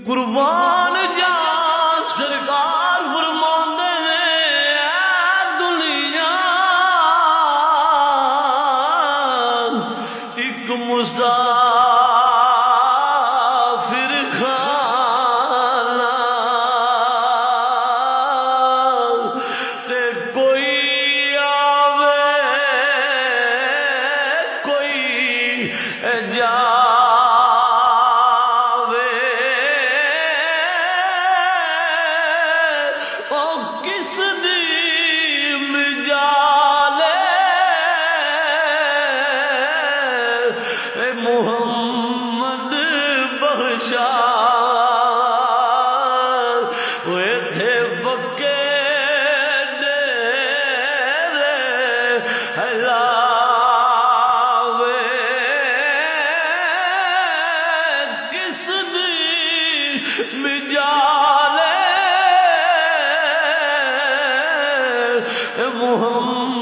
قربان جان سرکار فرماندے نے اے دنیا ایک مسافر خانہ تے کوئی آوے کوئی جاوے او کس دی مجالے اے محمد بخشا اوے تھے بکے ڈیرے ہلاوے کس دی مجالے محمد